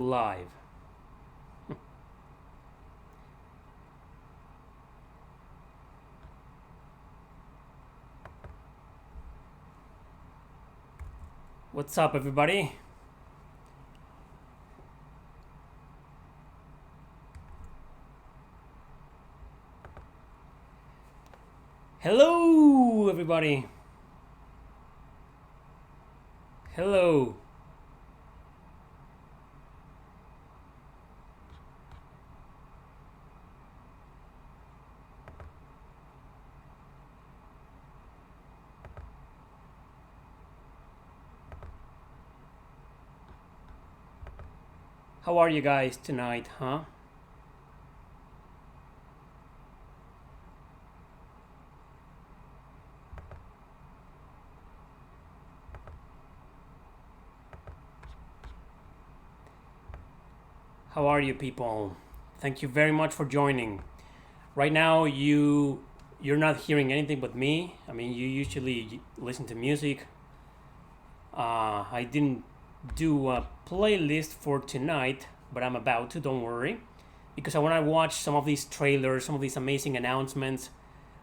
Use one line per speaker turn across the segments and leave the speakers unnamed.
Live. What's up, everybody? Hello, everybody. Hello. How are you guys tonight, huh? How are you people? Thank you very much for joining. Right now you're not hearing anything but me. I mean, you usually listen to music. I didn't do a playlist for tonight, but I'm about to, don't worry. Because I want to watch some of these trailers, some of these amazing announcements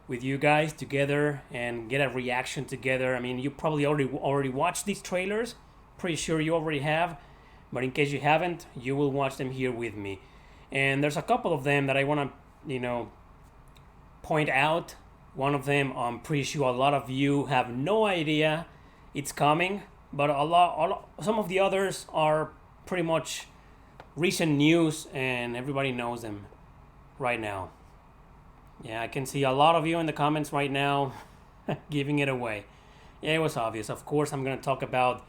with you guys together and get a reaction together. I mean, you probably already watched these trailers. Pretty sure you already have. But in case you haven't, you will watch them here with me. And there's a couple of them that I want to, point out. One of them, I'm pretty sure a lot of you have no idea it's coming, but some of the others are pretty much recent news and everybody knows them right now. Yeah, I can see a lot of you in the comments right now giving it away. Yeah, it was obvious. Of course, I'm gonna talk about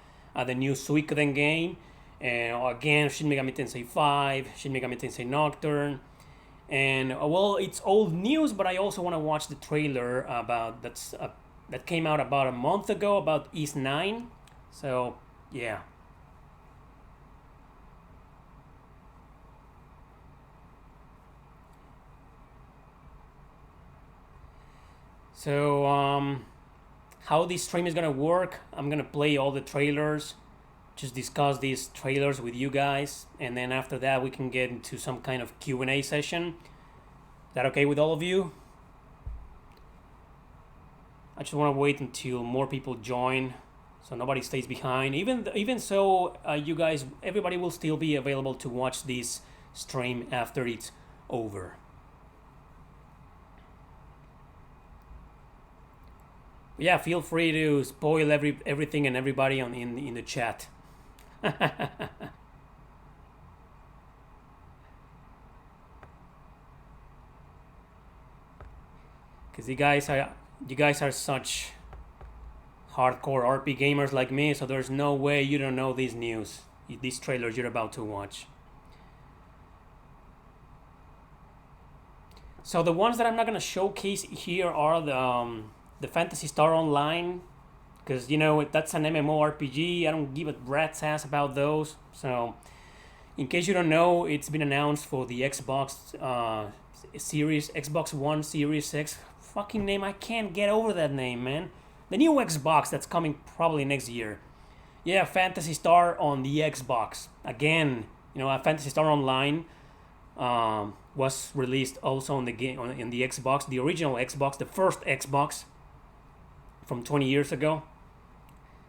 the new Suikoden game, and again, Shin Megami Tensei 5, Shin Megami Tensei Nocturne, and well, it's old news, but I also want to watch the trailer that came out about a month ago about East 9. So yeah. So how this stream is gonna work? I'm gonna play all the trailers, just discuss these trailers with you guys, and then after that we can get into some kind of Q&A session. Is that okay with all of you? I just want to wait until more people join, so nobody stays behind. Even so, you guys, everybody will still be available to watch this stream after it's over. Yeah, feel free to spoil everything and everybody in the chat. Because you guys are such hardcore RP gamers like me, so there's no way you don't know these news, these trailers you're about to watch. So the ones that I'm not gonna showcase here are the Phantasy Star Online, because that's an MMORPG. I don't give a rat's ass about those. So in case you don't know, it's been announced for the Xbox Series, Xbox One Series X. Fucking name, I can't get over that name, man. The new Xbox that's coming probably next year. Yeah, Phantasy Star on the Xbox. Again, Phantasy Star Online was released also on the game in the Xbox, the original Xbox, the first Xbox from 20 years ago.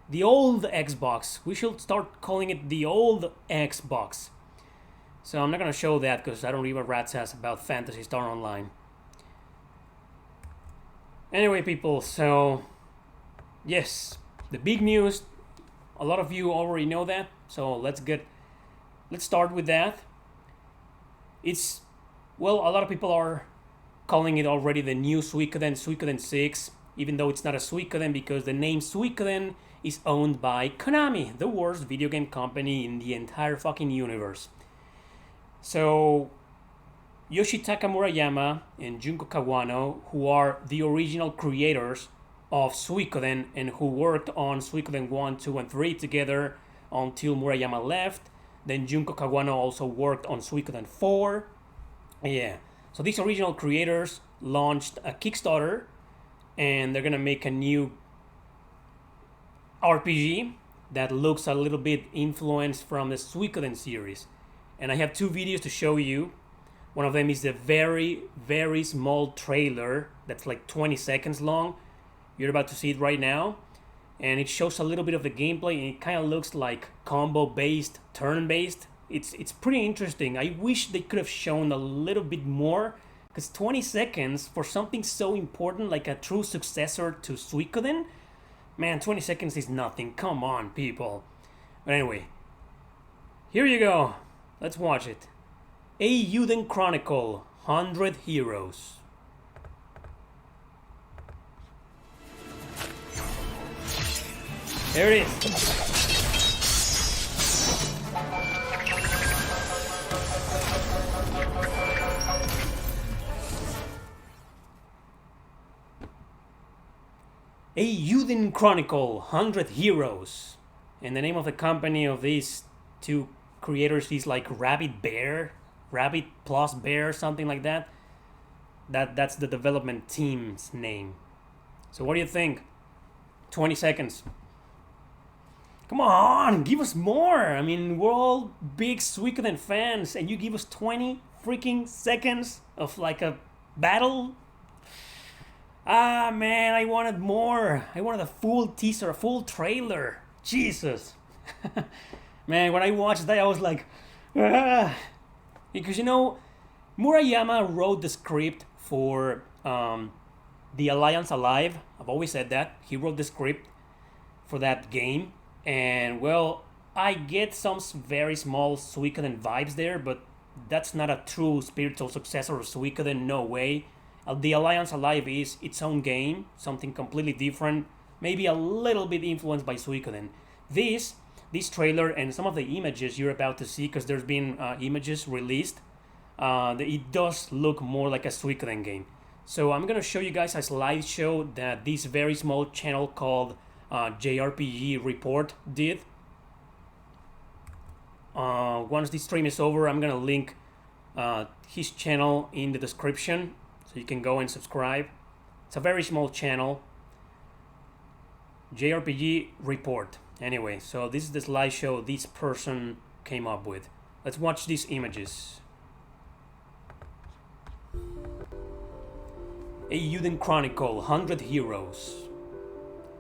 The old Xbox. We should start calling it the old Xbox. So I'm not gonna show that because I don't give a rat's ass about Phantasy Star Online. Anyway, people, so yes, the big news. A lot of you already know that, so let's start with that. It's a lot of people are calling it already the new Suikoden 6, even though it's not a Suikoden because the name Suikoden is owned by Konami, the worst video game company in the entire fucking universe. So Yoshitaka Murayama and Junko Kawano, who are the original creators of Suikoden and who worked on Suikoden 1, 2, and 3 together until Murayama left. Then Junko Kawano also worked on Suikoden 4. Yeah. So these original creators launched a Kickstarter and they're gonna make a new RPG that looks a little bit influenced from the Suikoden series. and I have two videos to show you. One of them is a very, very small trailer that's like 20 seconds long. You're about to see it right now. And it shows a little bit of the gameplay, and it kind of looks like combo-based, turn-based. It's pretty interesting. I wish they could have shown a little bit more, because 20 seconds for something so important like a true successor to Suikoden, man, 20 seconds is nothing. Come on, people. But anyway, here you go. Let's watch it. Eiyuden Chronicle, 100 Heroes. There it is. Eiyuden Chronicle, 100 Heroes. And the name of the company of these two creators is like Rabbit Plus Bear, something like that. That's the development team's name. So what do you think? 20 seconds. Come on, give us more. I mean, we're all big Suikoden fans, and you give us 20 freaking seconds of like a battle? Ah, man, I wanted more. I wanted a full teaser, a full trailer. Jesus. Man, when I watched that, I was like, ah. Because, you know, Murayama wrote the script for The Alliance Alive. I've always said that. He wrote the script for that game. And, well, I get some very small Suikoden vibes there, but that's not a true spiritual successor of Suikoden, no way. The Alliance Alive is its own game, something completely different, maybe a little bit influenced by Suikoden. This trailer and some of the images you're about to see, because there's been images released, it does look more like a Suikoden game. So I'm going to show you guys a slideshow that this very small channel called JRPG Report did. Once this stream is over, I'm going to link his channel in the description, so you can go and subscribe. It's a very small channel. JRPG Report. Anyway, so this is the slideshow this person came up with. Let's watch these images. Eiyuden Chronicle, 100 Heroes.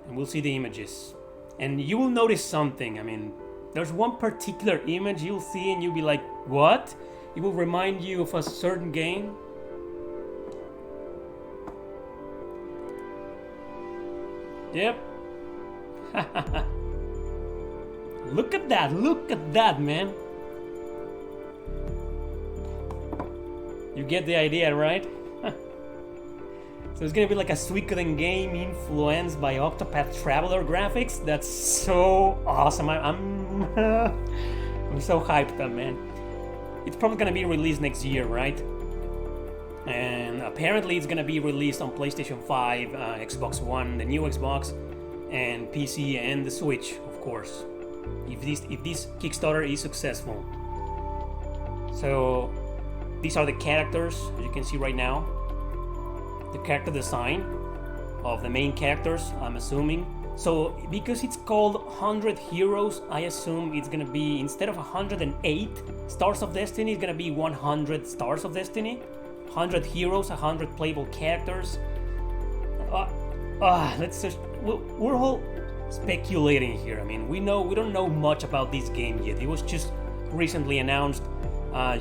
And we'll see the images. And you will notice something. I mean, there's one particular image you'll see and you'll be like, what? It will remind you of a certain game. Yep. Look at that, man. You get the idea, right? So it's gonna be like a Suikoden game influenced by Octopath Traveler graphics. That's so awesome. I'm so hyped up, man. It's probably gonna be released next year, right? And apparently it's gonna be released on PlayStation 5, Xbox One, the new Xbox, and PC and the Switch, of course. If this Kickstarter is successful. So these are the characters, as you can see right now. The character design of the main characters, I'm assuming. So because it's called 100 Heroes, I assume it's gonna be, instead of 108 Stars of Destiny, it's gonna be 100 Stars of Destiny. 100 heroes, 100 playable characters. Let's just, we're all speculating here. I mean, we don't know much about this game yet. It was just recently announced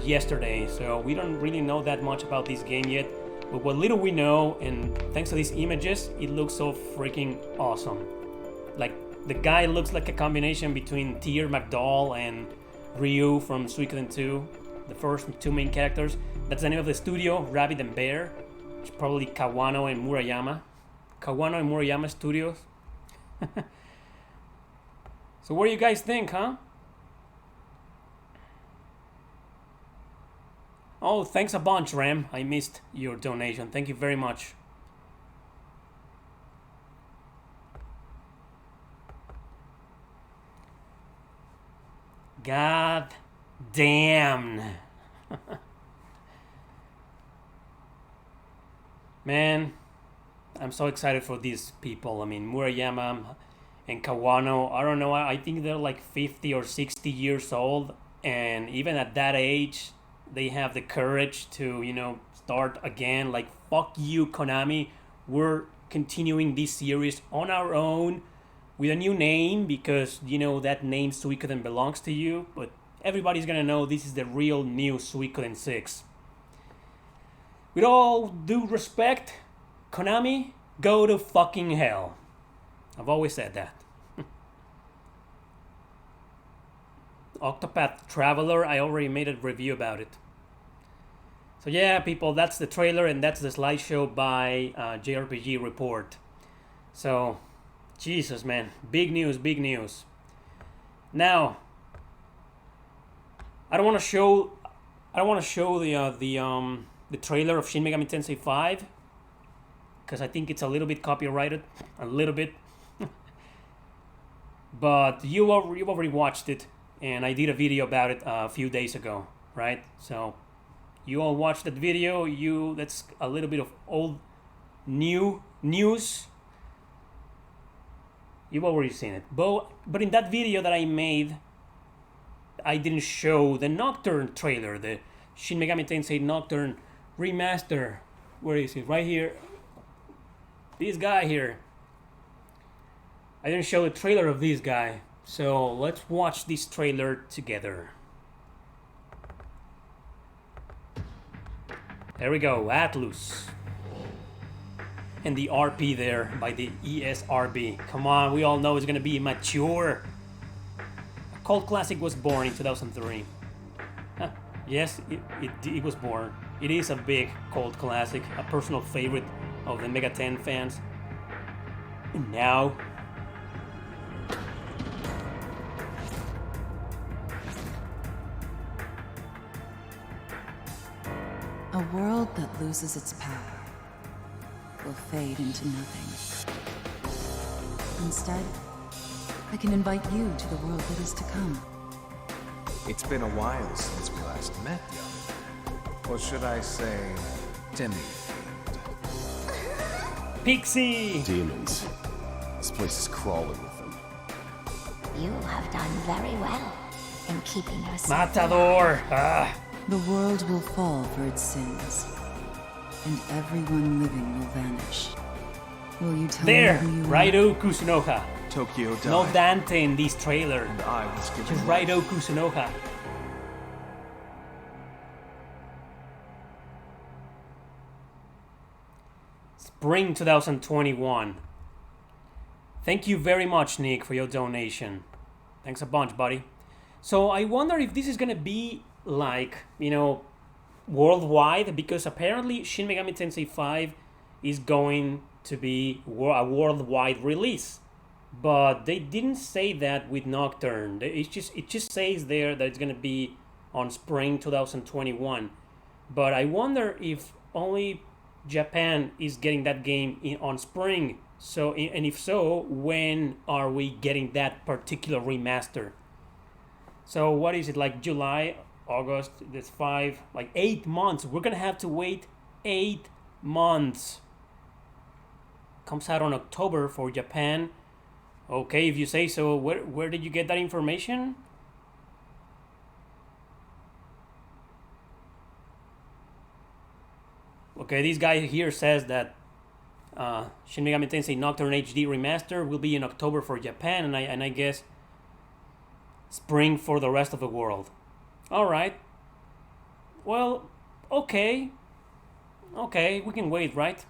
yesterday, so we don't really know that much about this game yet. But what little we know, and thanks to these images, it looks so freaking awesome. Like, the guy looks like a combination between Tyr McDowell and Ryu from Suikoden 2, the first two main characters. That's the name of the studio, Rabbit and Bear. It's probably Kawano and Murayama. Kawano and Murayama Studios. So what do you guys think, huh? Oh, thanks a bunch, Ram. I missed your donation. Thank you very much. God damn. Man, I'm so excited for these people. I mean, Murayama and Kawano, I don't know, I think they're like 50 or 60 years old, and even at that age, they have the courage to, start again. Like, fuck you, Konami. We're continuing this series on our own with a new name because, that name Suikoden belongs to you. But everybody's gonna know this is the real new Suikoden 6. With all due respect, Konami, go to fucking hell. I've always said that. Octopath Traveler, I already made a review about it. So yeah, people, that's the trailer and that's the slideshow by JRPG Report. So, Jesus, man, big news, big news. Now, I don't want to show the trailer of Shin Megami Tensei 5 because I think it's a little bit copyrighted, a little bit. But you've already watched it, and I did a video about it a few days ago, right? So you all watched that video. That's a little bit of old new news. You've already seen it. But in that video that I made, I didn't show the Nocturne trailer, the Shin Megami Tensei Nocturne remaster. Where is it? Right here. This guy here. I didn't show the trailer of this guy. So let's watch this trailer together. There we go, Atlus. And the RP there by the ESRB. Come on, we all know it's gonna be mature. A cult classic was born in 2003. Yes, it was born. It is a big cult classic, a personal favorite of the Mega 10 fans. And now,
a world that loses its power will fade into nothing. Instead, I can invite you to the world that is to come.
It's been a while since we last met, young. Or should I say, Timmy?
Pixie!
Demons. This place is crawling with them.
You have done very well in keeping yourself.
Matador!
The world will fall for its sins, and everyone living will vanish. Will you tell
There!
me who you
Raido Kusunoha.
Tokyo died.
No Dante in this trailer.
And I was given
Just
life.
Raido Kusunoha. Spring 2021. Thank you very much, Nick, for your donation. Thanks a bunch, buddy. So I wonder if this is gonna be like, worldwide, because apparently Shin Megami Tensei 5 is going to be a worldwide release. But they didn't say that with Nocturne. It just says there that it's gonna be on spring 2021. But I wonder if only Japan is getting that game on spring. So, and if so, when are we getting that particular remaster? So what is it, like July, August? That's 5, like 8 months. We're gonna have to wait 8 months. Comes out on October for Japan. Okay, if you say so. Where did you get that information? Okay, this guy here says that Shin Megami Tensei Nocturne HD Remaster will be in October for Japan, and I guess spring for the rest of the world. All right. Well, okay. Okay, we can wait, right?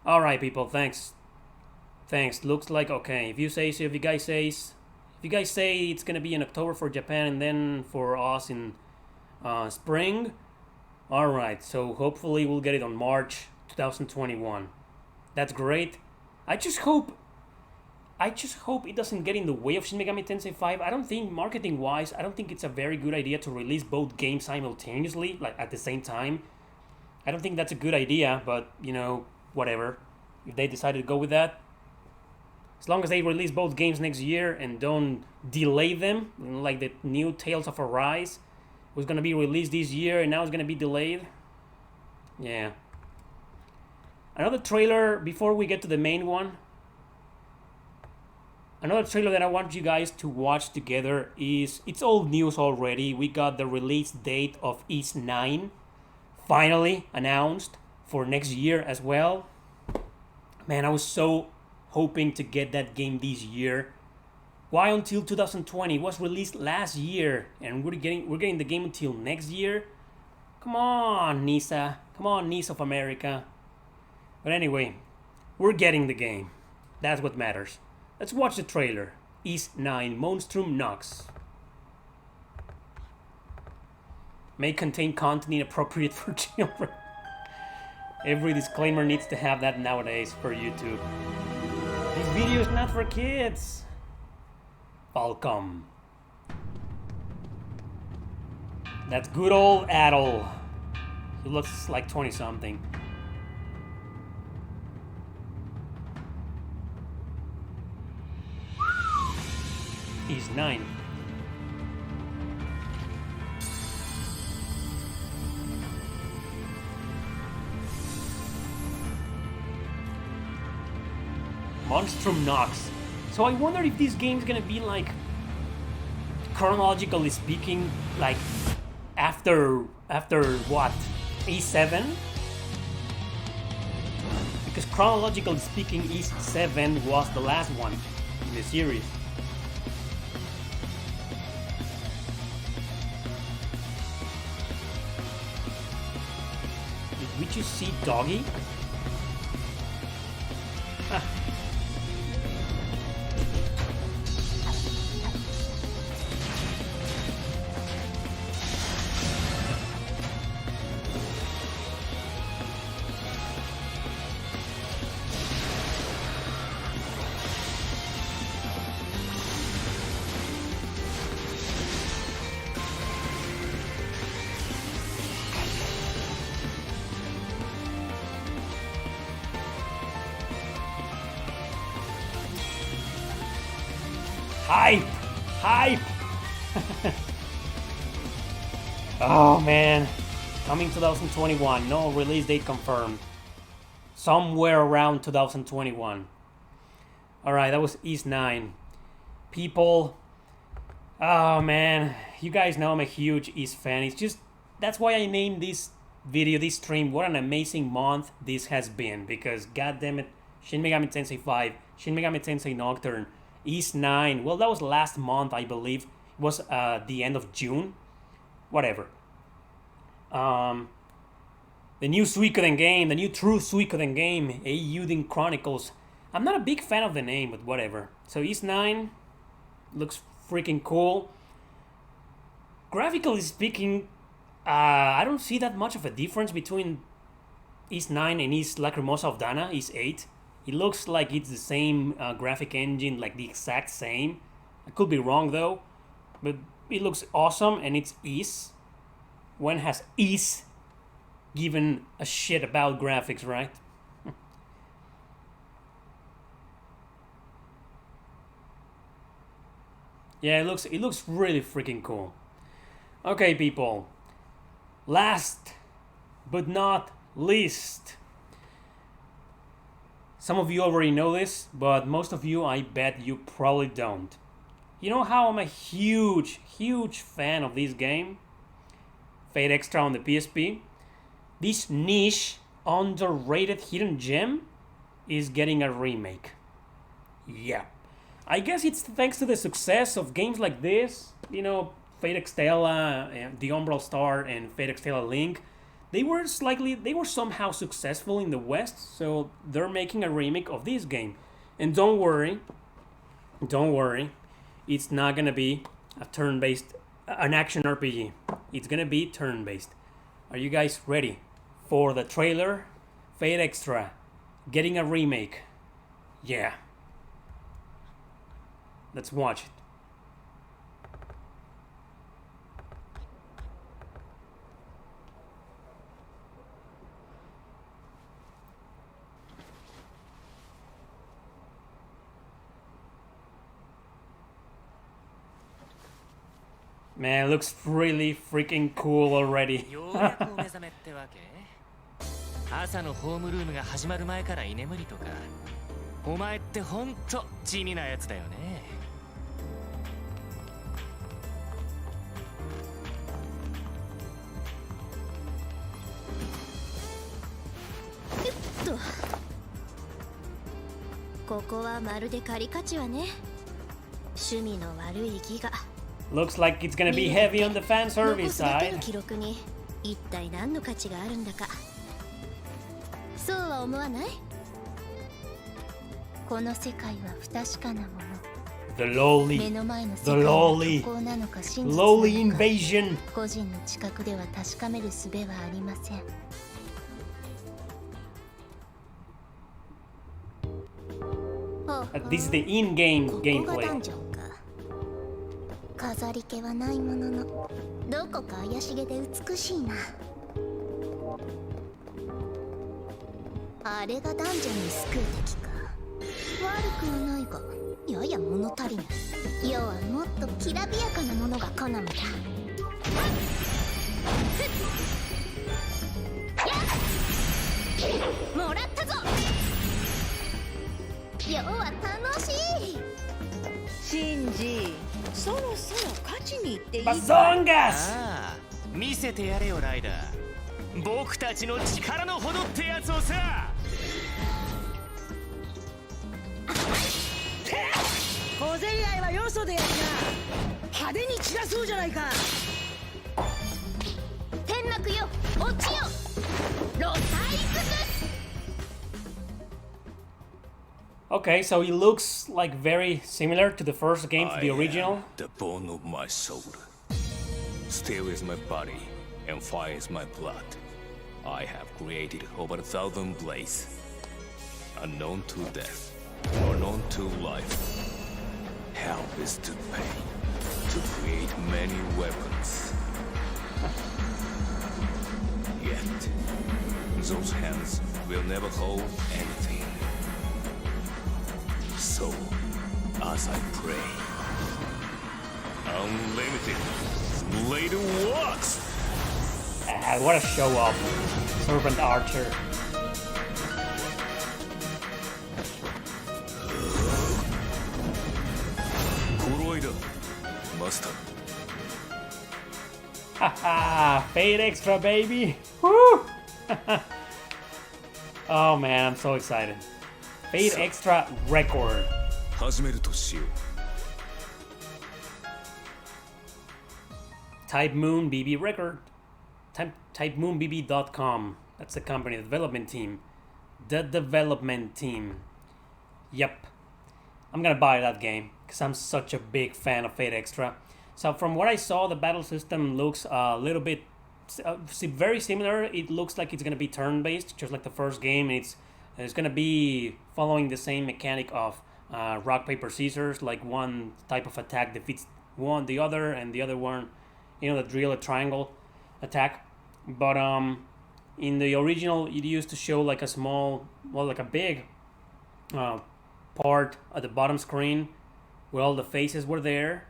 All right, people. Thanks. Looks like okay. If you say so, if you guys say it's gonna be in October for Japan and then for us in spring. All right. So hopefully we'll get it on March 2021. That's great. I just hope it doesn't get in the way of Shin Megami Tensei 5. I don't think, marketing-wise, I don't think it's a very good idea to release both games simultaneously, like at the same time. I don't think that's a good idea, but, whatever. If they decided to go with that. As long as they release both games next year and don't delay them, like the new Tales of Arise was going to be released this year and now it's going to be delayed. Yeah. Another trailer before we get to the main one. Another trailer that I want you guys to watch together is, it's old news already. We got the release date of Ys 9 finally announced for next year as well. Man, I was so hoping to get that game this year. Why until 2020? It was released last year and we're getting the game until next year. Come on, NISA. Come on, NISA of America. But anyway, we're getting the game. That's what matters. Let's watch the trailer. Ys 9 Monstrum Nox. May contain content inappropriate for children. Every disclaimer needs to have that nowadays for YouTube. This video is not for kids. Falcom. That's good old Adol. He looks like 20 something. He's 9. Monstrum Nox. So I wonder if this game's gonna be like, chronologically speaking, like after what? E7? Because chronologically speaking, E7 was the last one in the series. Did we just see Doggy? Hype! Hype! Oh man. Coming 2021. No release date confirmed. Somewhere around 2021. Alright, that was Ys 9. People. Oh man. You guys know I'm a huge Ys fan. It's just, that's why I named this video, this stream, what an amazing month this has been. Because goddammit, Shin Megami Tensei 5, Shin Megami Tensei Nocturne, Ys 9, well that was last month I believe, it was the end of June, whatever. The new Suikoden game, the new true Suikoden game, Eiyuden Chronicles. I'm not a big fan of the name, but whatever. So Ys 9 looks freaking cool. Graphically speaking, I don't see that much of a difference between Ys 9 and Ys Lacrimosa of Dana, Ys 8. It looks like it's the same graphic engine, like the exact same. I could be wrong though, but it looks awesome and it's Ys. When has Ys given a shit about graphics, right? Yeah, it looks really freaking cool. Okay, people. Last but not least. Some of you already know this, but most of you, I bet you probably don't. You know how I'm a huge fan of this game? Fate Extra on the PSP. This niche, underrated hidden gem is getting a remake. Yeah. I guess it's thanks to the success of games like this, you know, Fate Extella, The Umbral Star, and Fate Extella Link. They were somehow successful in the West, so they're making a remake of this game. And don't worry, it's not gonna be a turn-based, an action RPG. It's gonna be turn-based. Are you guys ready for the trailer? Fate Extra, getting a remake. Yeah. Let's watch it. Man, it looks really freaking cool already.
ようやくお目覚めってわけ？朝のホームルームが始まる前から居眠りとか。お前ってほんと地味なやつだよね。
ここはまるでカリカチュアね。趣味の悪いギガ。
Looks like it's gonna be heavy on the fan
残
service
すだけ
side.
の記録に一体何の価値があるんだか。そうは思わない？この世界は不確かなもの。
The lowly,
目の前の世
the
界が
lowly,
虚構なのか真実な
lowly
のか
invasion.
個人の知覚では確かめる術はありません。
This is the in-game
ここがダ
gameplay.
ンジョンか。飾り気はないもののどこか怪しげで美しいな。あれがダンジョンに救う敵か。悪くはないがやや物足りない。要はもっときらびやかなものが好みだ。もらったぞ。要は楽しい。
シンジ、そろそろ勝ちに行っていいか？
Bazongas!
ああ、見せてやれよライダー。僕たちの力のほどってやつをさ。
小競り合いはよそでやるな。派手に散らそうじゃないか。
天幕よ、落ちよ。ロサイクス。
Okay, so he looks like very similar to the first game, to the original.
The bone of my soul. Steel is my body, and fire is my blood. I have created over 1,000 blades, unknown to death, unknown to life. Hell is to pay, to create many weapons. Yet, those hands will never hold anything. So, as I pray, unlimited blade works.
Ah, what a show off. Serpent Archer.
Kuroida, master.
Haha, Fade Extra, baby. Woo! Oh man, I'm so excited. Fade Extra Record.
始めるとしよう。
Type Moon BB Record. TypeMoonBB.com. That's the company, the development team. The development team. Yep. I'm gonna buy that game because I'm such a big fan of Fate Extra. So from what I saw, the battle system looks a little bit very similar. It looks like it's gonna be turn-based, just like the first game. It's gonna be following the same mechanic of rock paper scissors. Like one type of attack defeats the other, and the other one, the drill, a triangle attack. But in the original, it used to show like a big part at the bottom screen where all the faces were there.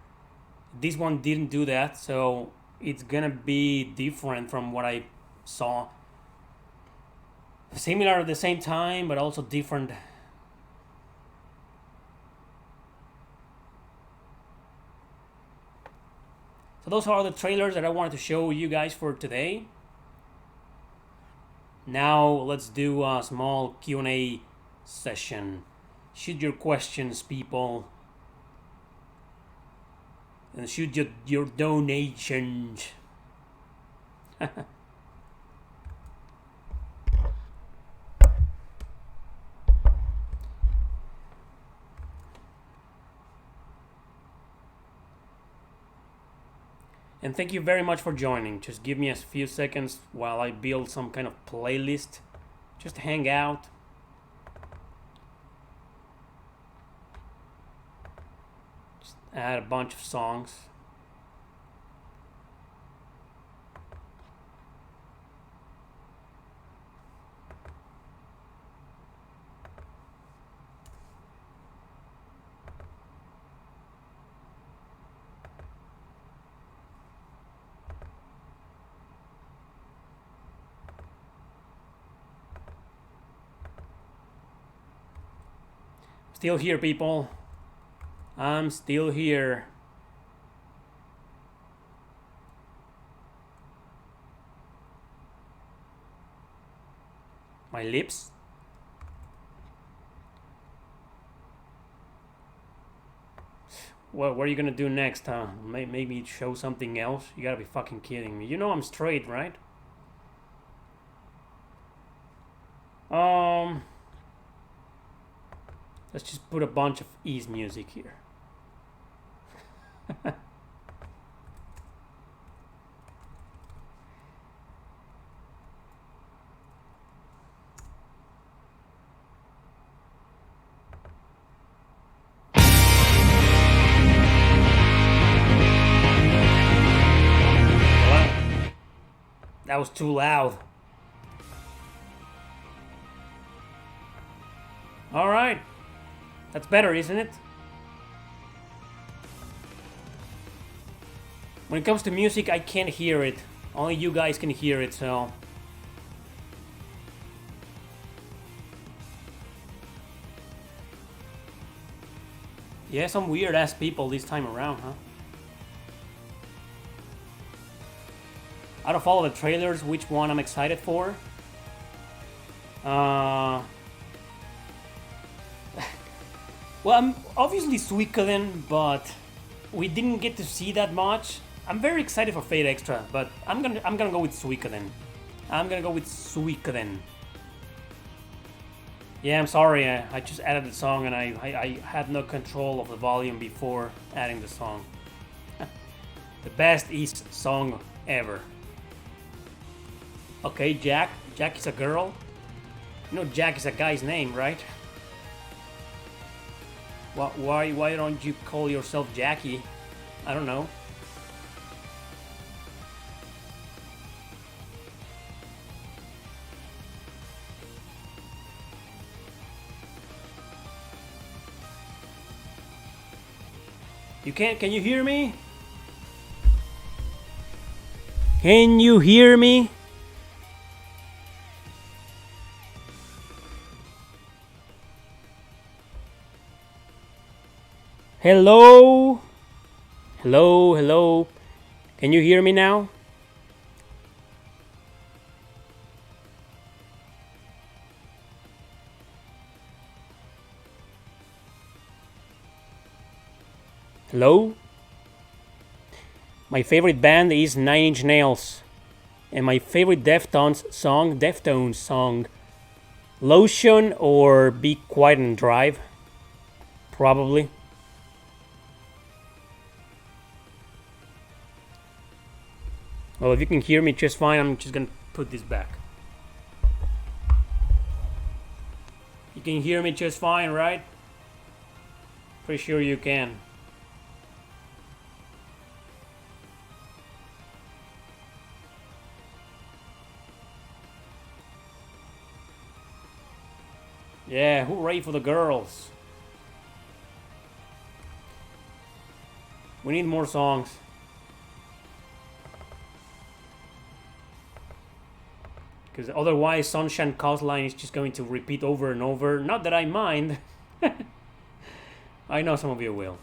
This one didn't do that, so it's gonna be different from what I saw. Similar at the same time, but also different. So those are the trailers that I wanted to show you guys for today. Now let's do a small Q&A session. Shoot your questions, people. And shoot your donations. And thank you very much for joining. Just give me a few seconds while I build some kind of playlist. Just hang out. Just add a bunch of songs. Still here, people. I'm still here. My lips. What are you gonna do next, huh? Maybe show something else? You gotta be fucking kidding me. You know I'm straight, right? Let's just put a bunch of ease music here. That was too loud. All right. That's better, isn't it? When it comes to music, I can't hear it. Only you guys can hear it, so... Yeah, some weird-ass people this time around, huh? Out of all the trailers, which one I'm excited for? Well, I'm obviously Suikoden, but we didn't get to see that much. I'm very excited for Fate Extra, but I'm gonna go with Suikoden. I'm gonna go with Suikoden. Yeah, I'm sorry. I just added the song and I had no control of the volume before adding the song. The best East song ever. Okay, Jack. Jack is a girl. You know Jack is a guy's name, right? Why don't you call yourself Jackie? I don't know. Can you hear me? Can you hear me? Hello? Hello? Can you hear me now? Hello? My favorite band is Nine Inch Nails. And my favorite Deftones song, Lotion or Be Quiet and Drive. Probably. Well, if you can hear me just fine, I'm just gonna put this back. You can hear me just fine, right? Pretty sure you can. Yeah, hooray for the girls. We need more songs. Because otherwise Sunshine Coastline is just going to repeat over and over. Not that I mind. I know some of you will.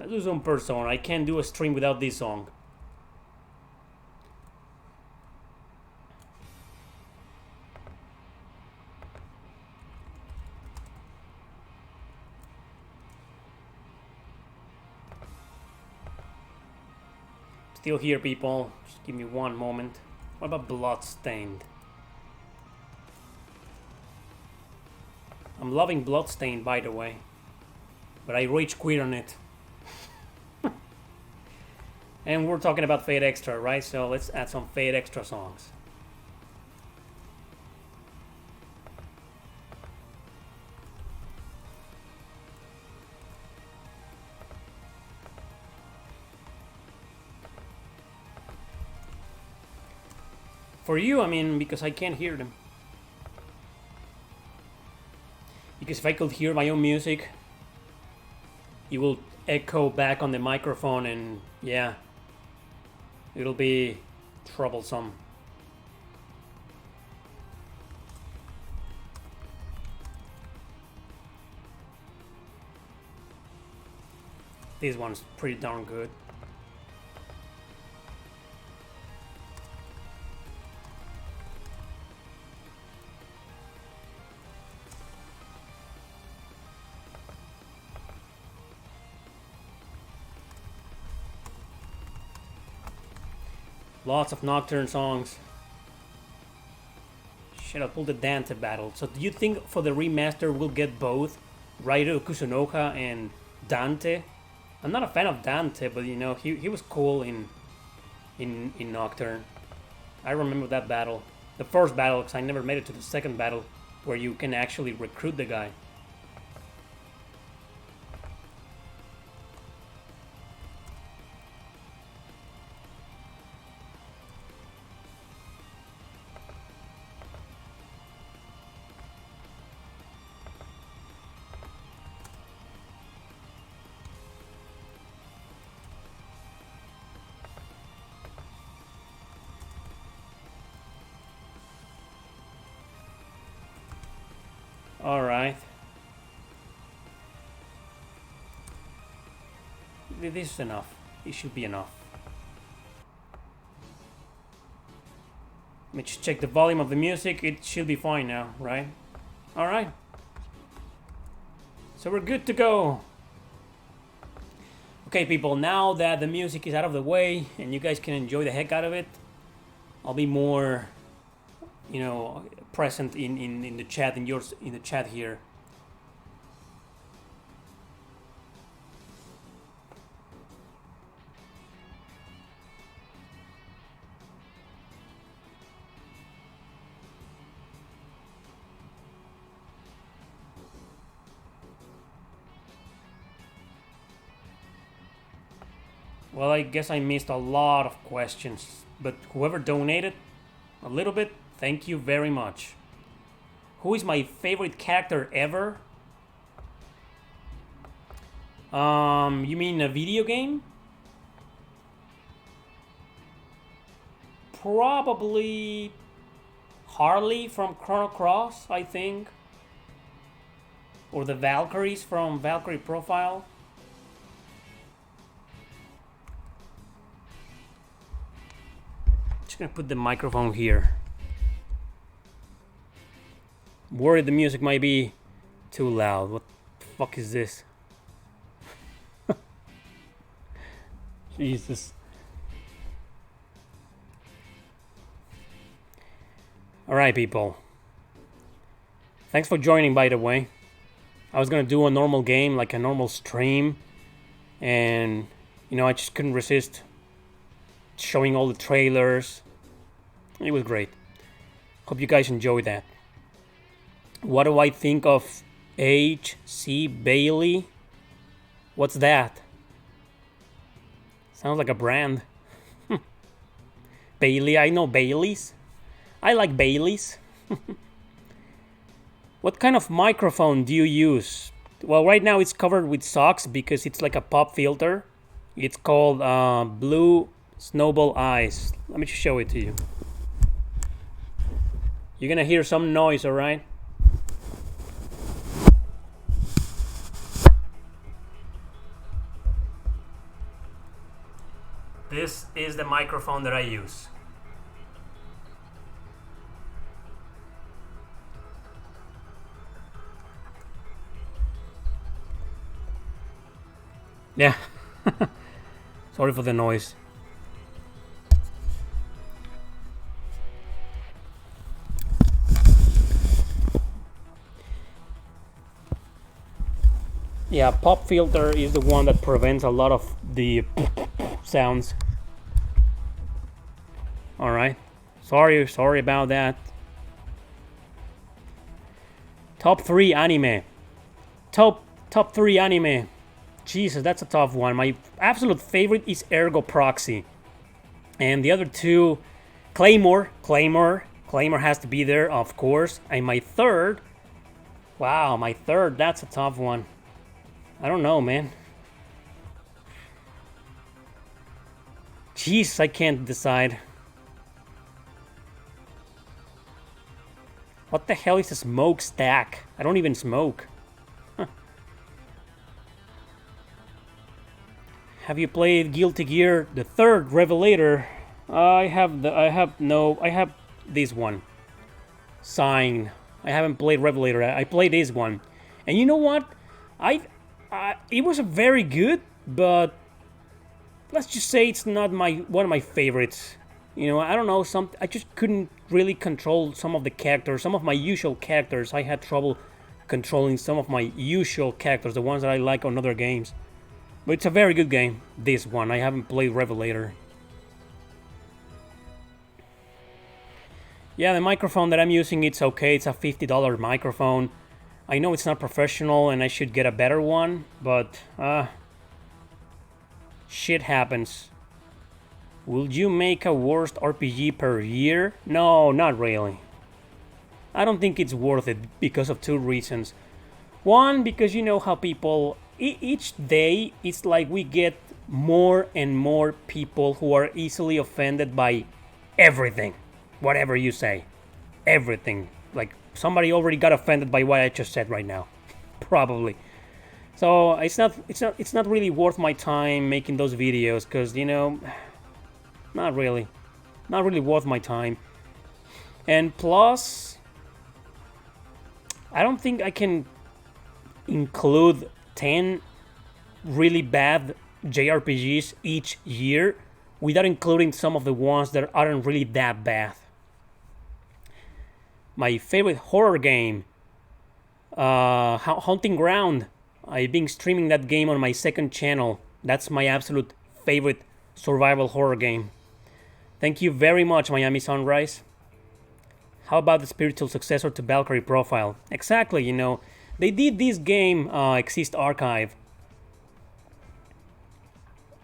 Let's do some Persona. I can't do a stream without this song. Still here, people. Just give me one moment. What about Bloodstained? I'm loving Bloodstained, by the way. But I rage quit on it. And we're talking about Fate Extra, right? So let's add some Fate Extra songs. For you, I mean, because I can't hear them. Because if I could hear my own music, it will echo back on the microphone and yeah, it'll be troublesome. This one's pretty darn good. Lots of Nocturne songs. Shit, I pulled the Dante battle. So do you think for the remaster we'll get both Rairo Kusunoka and Dante? I'm not a fan of Dante, but you know, he was cool in Nocturne. I remember that battle. The first battle, because I never made it to the second battle, where you can actually recruit the guy. Alright. This is enough. It should be enough. Let me just check the volume of the music. It should be fine now, right? Alright. So we're good to go. Okay, people, now that the music is out of the way and you guys can enjoy the heck out of it, I'll be more, you know, present in the chat, in the chat here. Well, I guess I missed a lot of questions, but whoever donated a little bit, thank you very much. Who is my favorite character ever? You mean a video game? Probably Harley from Chrono Cross, I think. Or the Valkyries from Valkyrie Profile. Just gonna put the microphone here. Worried the music might be too loud. What the fuck is this? Jesus. Alright, people. Thanks for joining, by the way. I was gonna do a normal game, like a normal stream. And, you know, I just couldn't resist showing all the trailers. It was great. Hope you guys enjoyed that. What do I think of H.C. Bailey? What's that? Sounds like a brand. Bailey, I know Baileys. I like Baileys. What kind of microphone do you use? Well, right now it's covered with socks because it's like a pop filter. It's called Blue Snowball Eyes. Let me just show it to you. You're gonna hear some noise, alright? This is the microphone that I use. Yeah. Sorry for the noise. Yeah, pop filter is the one that prevents a lot of the sounds. Alright. Sorry about that. Top 3 anime. Top 3 anime. Jesus, that's a tough one. My absolute favorite is Ergo Proxy. And the other two, Claymore has to be there, of course. And my third, wow, that's a tough one. I don't know, man. Jeez, I can't decide. What the hell is a smokestack? I don't even smoke. Huh. Have you played Guilty Gear, the third Revelator? I have this one. Sign. I haven't played Revelator. I played this one. And you know what? It was very good, but let's just say it's not one of my favorites. You know, I don't know, I just couldn't really control some of the characters, some of my usual characters. I had trouble controlling some of my usual characters, the ones that I like on other games. But it's a very good game, this one. I haven't played Revelator. Yeah, the microphone that I'm using, it's okay. It's a $50 microphone. I know it's not professional and I should get a better one, but shit happens. Will you make a worst RPG per year? No, not really. I don't think it's worth it because of two reasons. One, because you know how people... Each day, it's like we get more and more people who are easily offended by everything. Whatever you say. Everything. Like, somebody already got offended by what I just said right now. Probably. So, it's not really worth my time making those videos, because, you know... Not really. Not really worth my time. And plus, I don't think I can include 10 really bad JRPGs each year without including some of the ones that aren't really that bad. My favorite horror game, Haunting Ground. I've been streaming that game on my second channel. That's my absolute favorite survival horror game. Thank you very much, Miami Sunrise. How about the spiritual successor to Valkyrie Profile? Exactly, you know, they did this game, Exist Archive.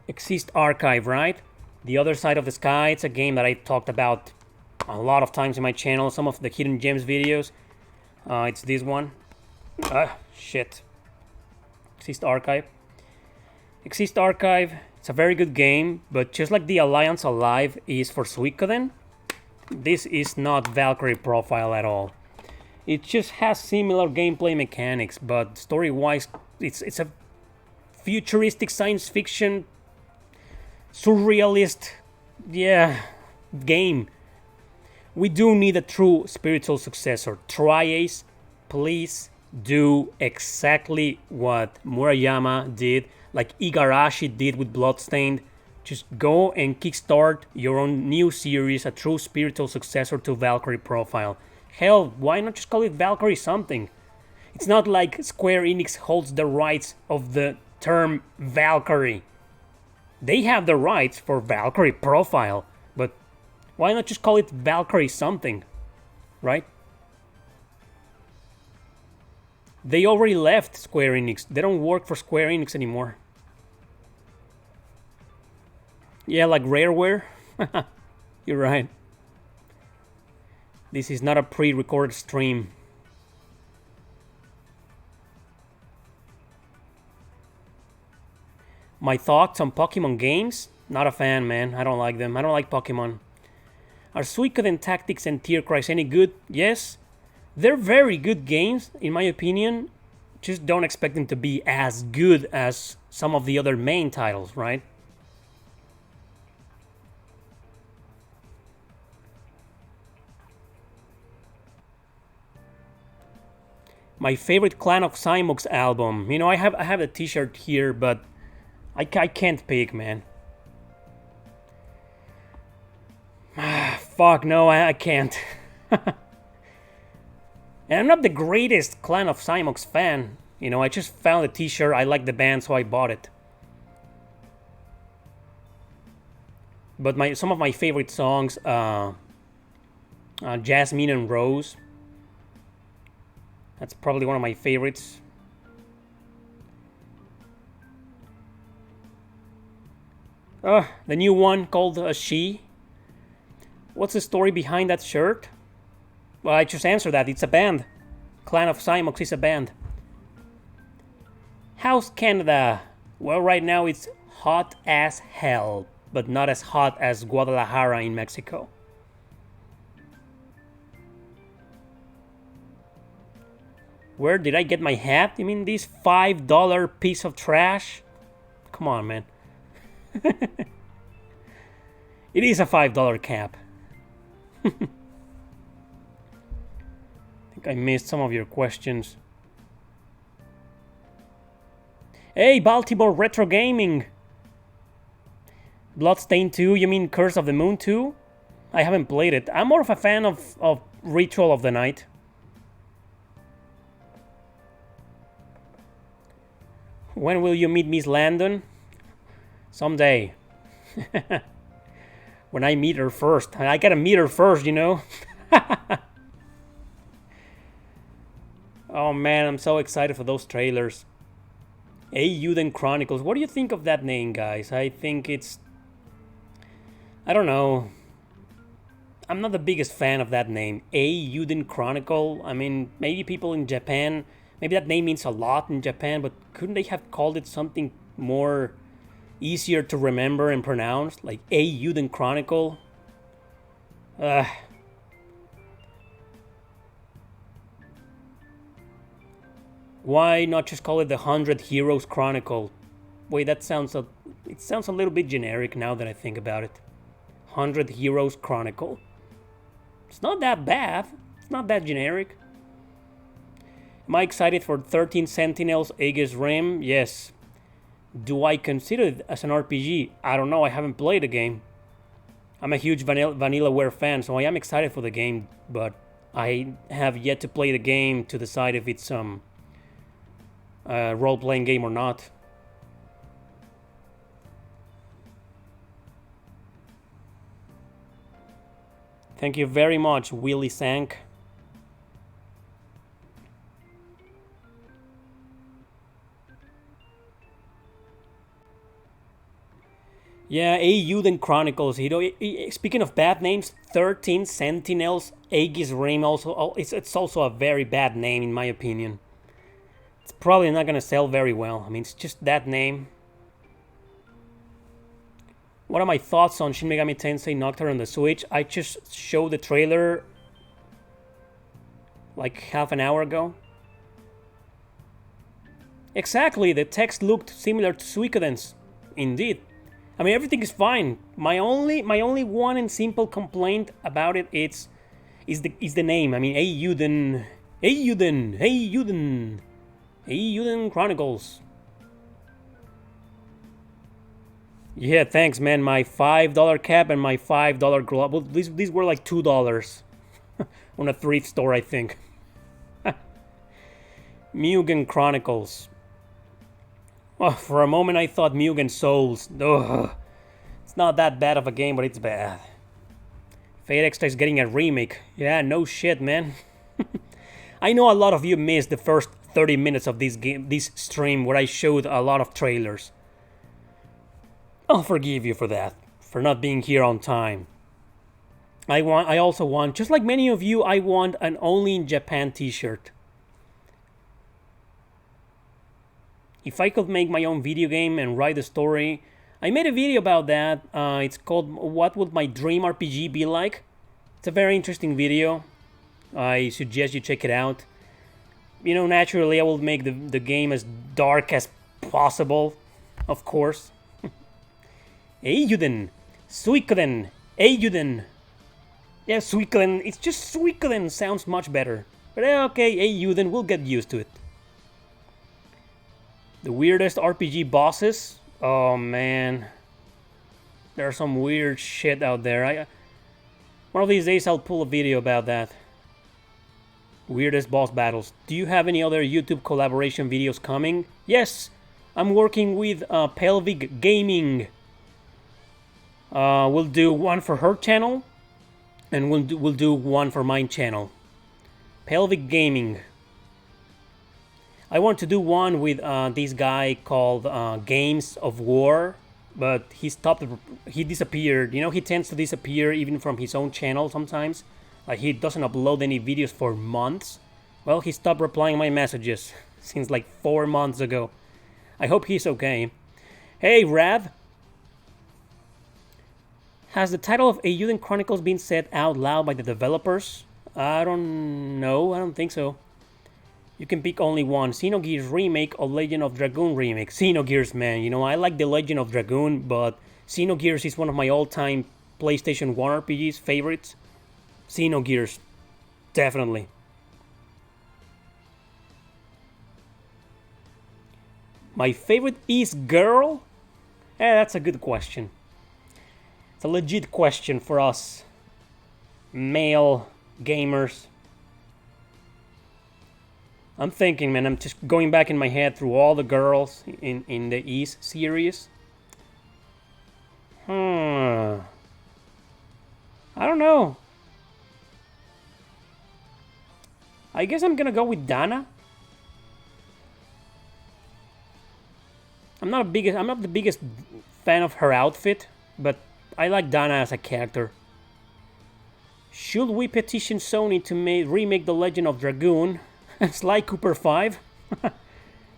Exist Archive, right? The Other Side of the Sky, it's a game that I talked about a lot of times in my channel, some of the Hidden Gems videos. It's this one. Shit. Exist Archive. Exist Archive, it's a very good game, but just like the Alliance Alive is for Suikoden, this is not Valkyrie Profile at all. It just has similar gameplay mechanics, but story-wise, it's a futuristic science fiction, surrealist, game. We do need a true spiritual successor. Tri-Ace, please do exactly what Murayama did, like Igarashi did with Bloodstained. Just go and kickstart your own new series, a true spiritual successor to Valkyrie Profile. Hell, why not just call it Valkyrie something? It's not like Square Enix holds the rights of the term Valkyrie. They have the rights for Valkyrie Profile, but why not just call it Valkyrie something, right? They already left Square Enix. They don't work for Square Enix anymore. Yeah, like Rareware. You're right. This is not a pre-recorded stream. My thoughts on Pokemon games? Not a fan, man. I don't like them. I don't like Pokemon. Are Suikoden Tactics and Tear Cries any good? Yes. They're very good games, in my opinion. Just don't expect them to be as good as some of the other main titles, right? My favorite Clan of Cymox album. You know, I have a t-shirt here, but I can't pick, man. Fuck, no, I can't. And I'm not the greatest Clan of Cymox fan. You know, I just found a t-shirt, I like the band, so I bought it. But some of my favorite songs, Jasmine and Rose. That's probably one of my favorites. The new one called She. What's the story behind that shirt? Well, I just answered that. It's a band. Clan of Cymox is a band. How's Canada? Well, right now it's hot as hell, but not as hot as Guadalajara in Mexico. Where did I get my hat? You mean this $5 piece of trash? Come on, man. It is a $5 cap. I think I missed some of your questions. Hey, Baltimore Retro Gaming! Bloodstained 2, you mean Curse of the Moon 2? I haven't played it. I'm more of a fan of Ritual of the Night. When will you meet Miss Landon? Someday. When I meet her first. I gotta meet her first, you know? Oh man, I'm so excited for those trailers. Eiyuden Chronicles. What do you think of that name, guys? I think it's... I don't know. I'm not the biggest fan of that name. Eiyuden Chronicle. I mean, maybe people in Japan... Maybe that name means a lot in Japan, but couldn't they have called it something more easier to remember and pronounce? Like Eiyuden Chronicle? Why not just call it the 100 Heroes Chronicle? Wait, it sounds a little bit generic now that I think about it. 100 Heroes Chronicle. It's not that bad. It's not that generic. Am I excited for 13 Sentinels Aegis Rim? Yes. Do I consider it as an RPG? I don't know, I haven't played the game. I'm a huge Vanillaware fan, so I am excited for the game, but I have yet to play the game to decide if it's a role-playing game or not. Thank you very much, Willy Sank. Yeah, Eiyuden Chronicles. You know, speaking of bad names, 13 Sentinels, Aegis Rim. Also, it's also a very bad name in my opinion. It's probably not gonna sell very well. I mean, it's just that name. What are my thoughts on Shin Megami Tensei Nocturne on the Switch? I just showed the trailer like half an hour ago. Exactly, the text looked similar to Suikoden's. Indeed. I mean, everything is fine. My only one and simple complaint about it is the name. I mean, Eiyuden Chronicles. Yeah, thanks, man. My $5 cap and my $5 glove. Well, these were like $2 on a thrift store, I think. Mugen Chronicles. Oh, for a moment I thought Mugen Souls. Ugh. It's not that bad of a game, but it's bad. Fate Extra is getting a remake. Yeah, no shit, man. I know a lot of you missed the first 30 minutes of this stream where I showed a lot of trailers. I'll forgive you for that, for not being here on time. I also want, just like many of you, I want an Only in Japan t-shirt. If I could make my own video game and write a story, I made a video about that. It's called What Would My Dream RPG Be Like? It's a very interesting video. I suggest you check it out. You know, naturally I will make the game as dark as possible, of course. Eiyuden, Suikoden, Eiyuden. Yeah, Suikoden, it's just Suikoden sounds much better. But okay, Eiyuden, we'll get used to it. The weirdest RPG bosses? Oh man. There's some weird shit out there. One of these days I'll pull a video about that. Weirdest boss battles. Do you have any other YouTube collaboration videos coming? Yes! I'm working with Pelvic Gaming. We'll do one for her channel. And we'll do one for my channel. Pelvic Gaming. I want to do one with this guy called Games of War, but he disappeared. You know, he tends to disappear even from his own channel sometimes. He doesn't upload any videos for months. Well, he stopped replying my messages since like 4 months ago. I hope he's okay. Hey, Rav! Has the title of Eiyuden Chronicles been said out loud by the developers? I don't know. I don't think so. You can pick only one. Xenogears Remake or Legend of Dragoon Remake. Xenogears, man. You know, I like the Legend of Dragoon, but Xenogears is one of my all-time PlayStation 1 RPGs favorites. Xenogears, definitely. My favorite is girl? That's a good question. It's a legit question for us male gamers. I'm thinking, man, I'm just going back in my head through all the girls in the Ys series. I don't know. I guess I'm gonna go with Dana. I'm not the biggest fan of her outfit, but I like Dana as a character. Should we petition Sony to remake The Legend of Dragoon? Sly Cooper 5?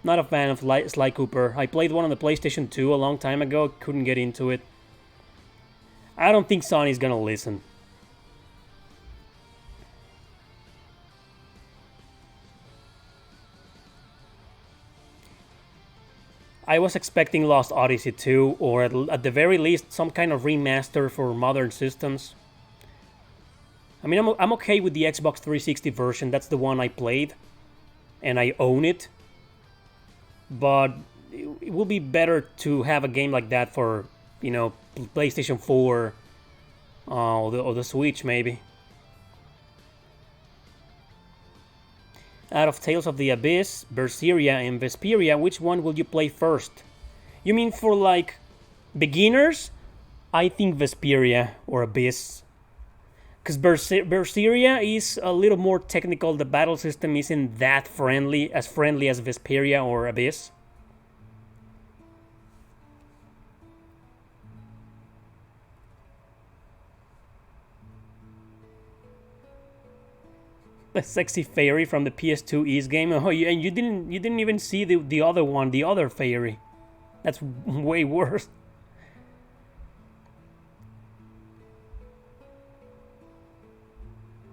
Not a fan of Sly Cooper. I played one on the PlayStation 2 a long time ago, couldn't get into it. I don't think Sony's gonna listen. I was expecting Lost Odyssey 2, or at the very least some kind of remaster for modern systems. I mean, I'm okay with the Xbox 360 version, that's the one I played, and I own it. But it will be better to have a game like that for, you know, PlayStation 4 or the Switch, maybe. Out of Tales of the Abyss, Berseria, and Vesperia, which one will you play first? You mean for, like, beginners? I think Vesperia or Abyss. Because Berseria is a little more technical, the battle system isn't that friendly as Vesperia or Abyss. The sexy fairy from the PS2 Ys game. Oh, and you didn't even see the other one, the other fairy. That's way worse.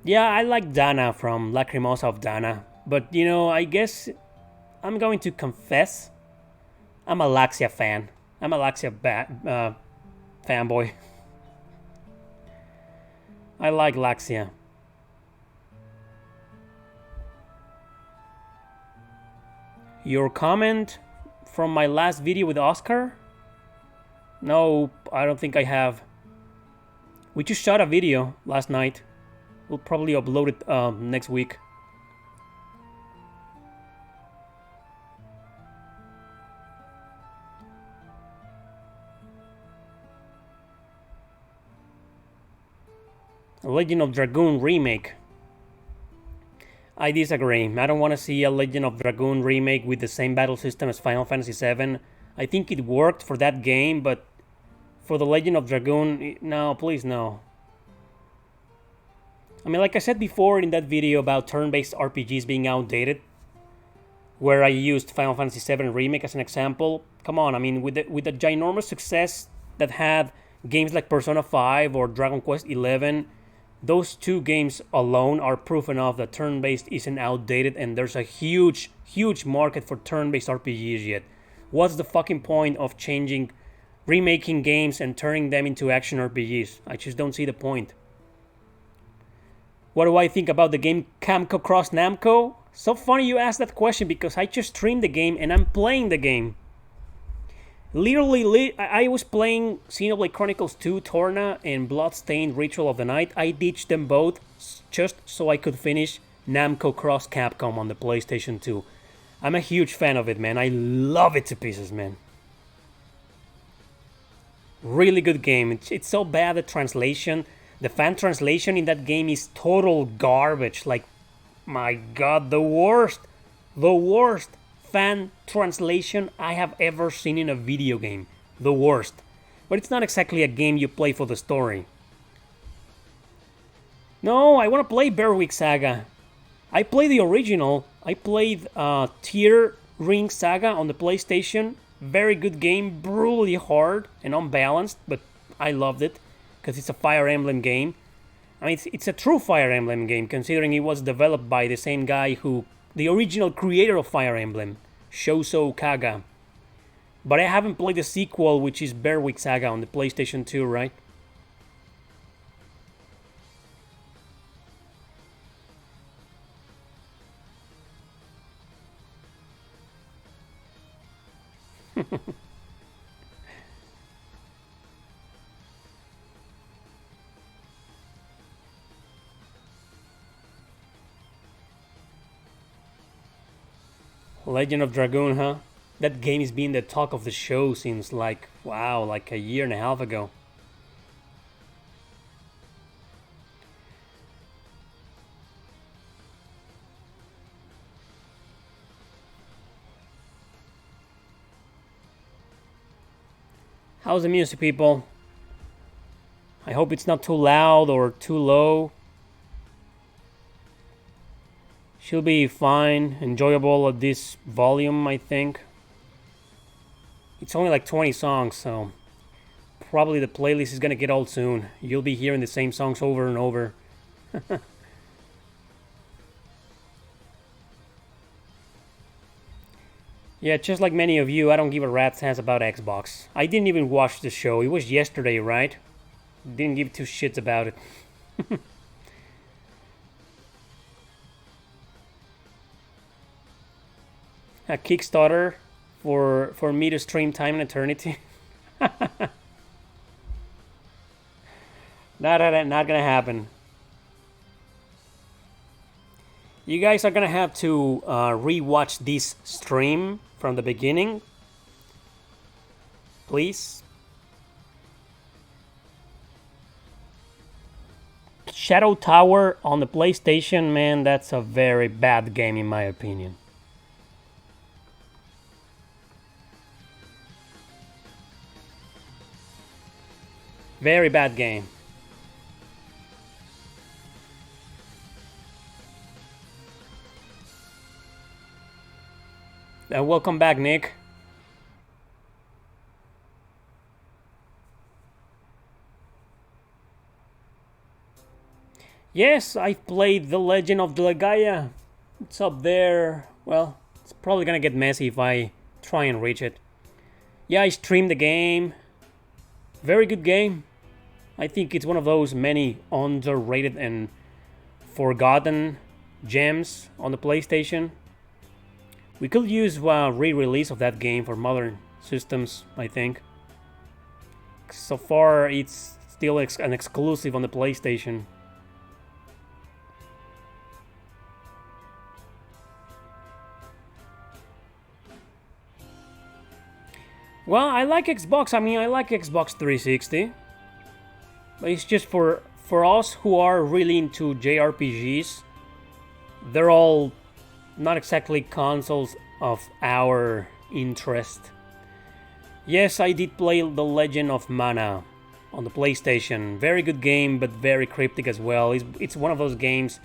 Yeah, I like Dana from Lacrimosa of Dana, but you know, I guess I'm going to confess I'm a Laxia fan. I'm a Laxia fanboy. I like Laxia. Your comment from my last video with Oscar? No, I don't think I have. We just shot a video last night. We'll probably upload it next week. A Legend of Dragoon remake. I disagree. I don't want to see a Legend of Dragoon remake with the same battle system as Final Fantasy VII. I think it worked for that game, but for the Legend of Dragoon, no, please no. I mean, like I said before in that video about turn-based RPGs being outdated, where I used Final Fantasy VII Remake as an example. Come on, I mean, with the ginormous success that had games like Persona 5 or Dragon Quest XI, those two games alone are proof enough that turn-based isn't outdated and there's a huge, huge market for turn-based RPGs yet. What's the fucking point of remaking games and turning them into action RPGs? I just don't see the point. What do I think about the game Camco Cross Namco? So funny you asked that question because I just streamed the game and I'm playing the game. Literally, I was playing Xenoblade Chronicles 2 Torna and Bloodstained Ritual of the Night. I ditched them both just so I could finish Namco Cross Capcom on the PlayStation 2. I'm a huge fan of it, man. I love it to pieces, man. Really good game. It's so bad the translation. The fan translation in that game is total garbage. Like, my god, the worst. The worst fan translation I have ever seen in a video game. The worst. But it's not exactly a game you play for the story. No, I want to play Berwick Saga. I played the original. I played Tear Ring Saga on the PlayStation. Very good game, brutally hard and unbalanced, but I loved it because it's a Fire Emblem game. I mean, it's a true Fire Emblem game, considering it was developed by the same guy who the original creator of Fire Emblem, Shoso Kaga. But I haven't played the sequel, which is Berwick Saga on the PlayStation 2, right? Legend of Dragoon, huh? That game has been the talk of the show since like, wow, like a year and a half ago. How's the music, people? I hope it's not too loud or too low. Should be fine, enjoyable at this volume, I think. It's only like 20 songs, so probably the playlist is gonna get old soon. You'll be hearing the same songs over and over. Yeah, just like many of you, I don't give a rat's ass about Xbox. I didn't even watch the show. It was yesterday, right? Didn't give two shits about it. A Kickstarter for me to stream Time and Eternity. Not gonna happen. You guys are gonna have to rewatch this stream from the beginning, please. Shadow Tower on the PlayStation, man, that's a very bad game in my opinion. Very bad game. Welcome back, Nick. Yes, I've played The Legend of Legaia. It's up there. Well, it's probably gonna get messy if I try and reach it. Yeah, I streamed the game. Very good game. I think it's one of those many underrated and forgotten gems on the PlayStation. We could use a re-release of that game for modern systems, I think. So far, it's still an exclusive on the PlayStation. Well, I like Xbox. I mean, I like Xbox 360. But it's just for us who are really into JRPGs. They're all not exactly consoles of our interest. Yes, I did play The Legend of Mana on the PlayStation. Very good game, but very cryptic as well. It's one of those games.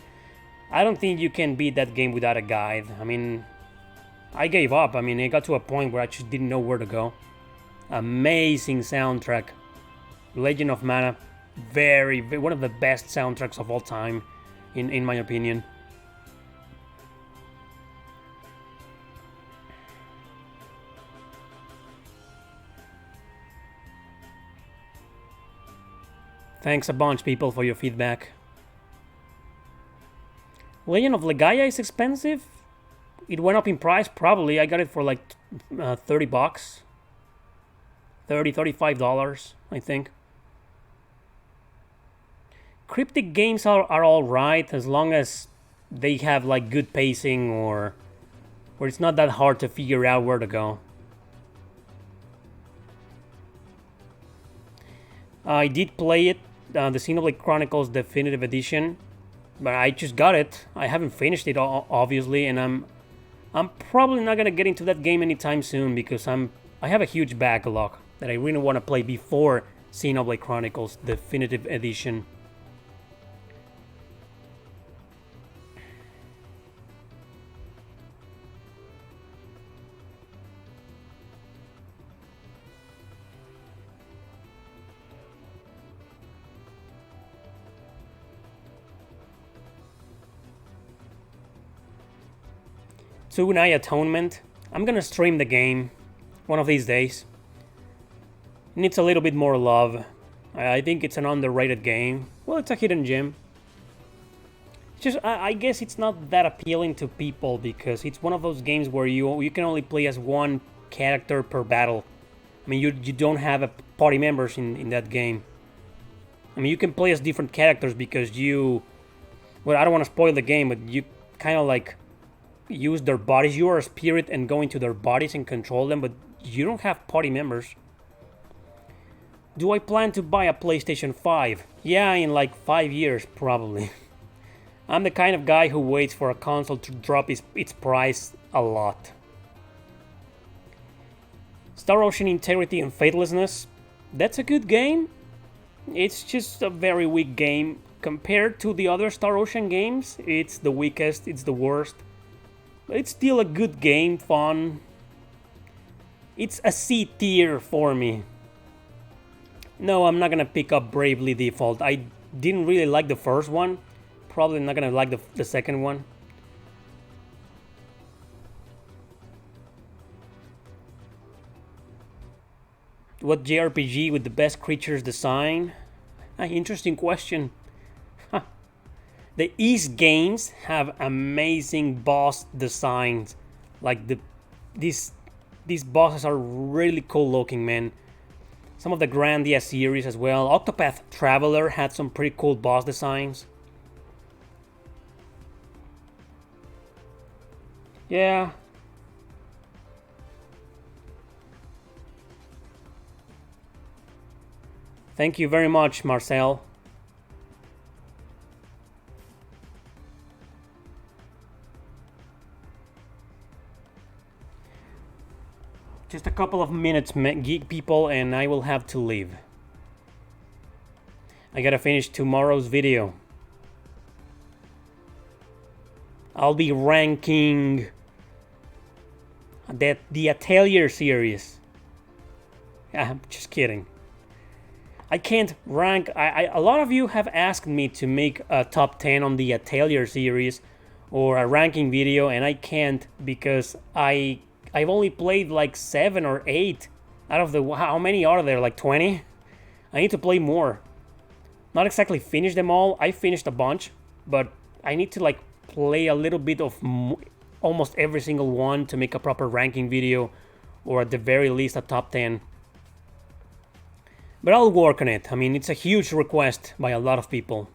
I don't think you can beat that game without a guide. I mean, I gave up. I mean, I got to a point where I just didn't know where to go. Amazing soundtrack. Legend of Mana, very one of the best soundtracks of all time, in my opinion. Thanks a bunch, people, for your feedback. Legend of Legaia is expensive. It went up in price, probably. I got it for like $30. $35, I think. Cryptic games are alright as long as they have like good pacing or where it's not that hard to figure out where to go. I did play it, the Xenoblade Chronicles Definitive Edition, but I just got it. I haven't finished it obviously, and I'm probably not gonna get into that game anytime soon because I have a huge backlog that I really want to play before Xenoblade Chronicles Definitive Edition. Tsugunai Atonement. I'm gonna stream the game one of these days. It needs a little bit more love. I think it's an underrated game. Well, it's a hidden gem. It's just, I guess it's not that appealing to people because it's one of those games where you can only play as one character per battle. I mean, you don't have a party members in that game. I mean, you can play as different characters because you... Well, I don't want to spoil the game, but you kind of like use their bodies. You are a spirit and go into their bodies and control them, but you don't have party members. Do I plan to buy a PlayStation 5? Yeah, in like 5 years, probably. I'm the kind of guy who waits for a console to drop its price a lot. Star Ocean Integrity and Faithlessness. That's a good game. It's just a very weak game. Compared to the other Star Ocean games, it's the weakest, it's the worst. But it's still a good game, fun. It's a C tier for me. No, I'm not gonna pick up Bravely Default. I didn't really like the first one. Probably not gonna like the second one. What JRPG with the best creatures design? Interesting question. The East games have amazing boss designs. Like these bosses are really cool looking, man. Some of the Grandia series as well. Octopath Traveler had some pretty cool boss designs. Yeah. Thank you very much, Marcel. Just a couple of minutes, geek people, and I will have to leave. I gotta finish tomorrow's video. I'll be ranking the Atelier series. I'm just kidding. I can't rank. A lot of you have asked me to make a top 10 on the Atelier series or a ranking video, and I can't because I've only played like 7 or 8 out of the... How many are there? Like 20? I need to play more. Not exactly finish them all. I finished a bunch, but I need to like play a little bit of almost every single one to make a proper ranking video, or at the very least a top 10. But I'll work on it. I mean, it's a huge request by a lot of people.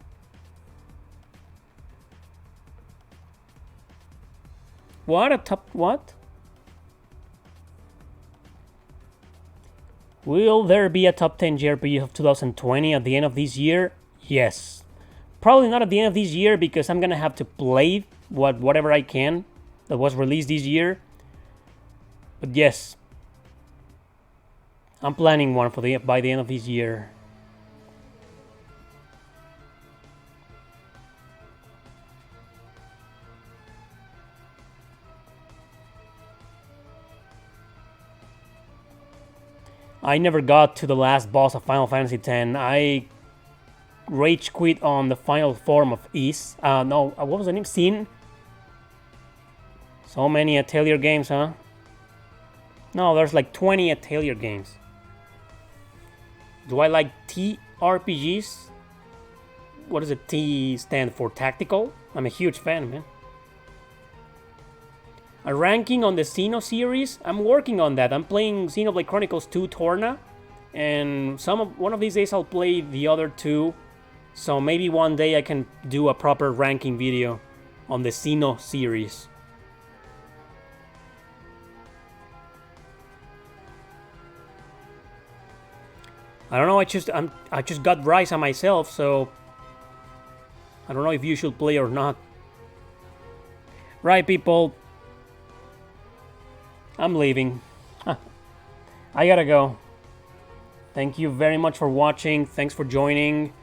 What? A top... What? Will there be a top 10 JRPG of 2020 at the end of this year? Yes. Probably not at the end of this year because I'm gonna have to play whatever I can that was released this year. But yes. I'm planning one for by the end of this year. I never got to the last boss of Final Fantasy X. I rage quit on the final form of Is. No, what was the name? Sin? So many Atelier games, huh? No, there's like 20 Atelier games. Do I like TRPGs? What does the T stand for? Tactical? I'm a huge fan, man. A ranking on the Xeno series? I'm working on that. I'm playing Xenoblade Chronicles 2 Torna, and one of these days I'll play the other two. So maybe one day I can do a proper ranking video on the Xeno series. I don't know. I just got Rise on myself, so I don't know if you should play or not. Right, people. I'm leaving. I gotta go. Thank you very much for watching. Thanks for joining.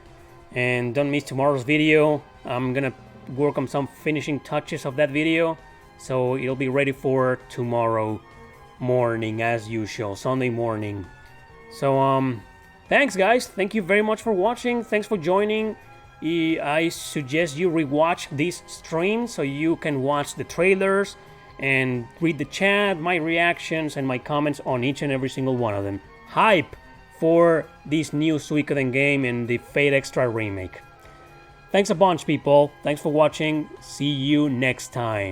And don't miss tomorrow's video. I'm gonna work on some finishing touches of that video, so it'll be ready for tomorrow morning as usual, Sunday morning. So thanks guys. Thank you very much for watching. Thanks for joining. I suggest you rewatch this stream so you can watch the trailers and read the chat, my reactions, and my comments on each and every single one of them. Hype for this new Suikoden game and the Fate Extra remake. Thanks a bunch, people. Thanks for watching. See you next time.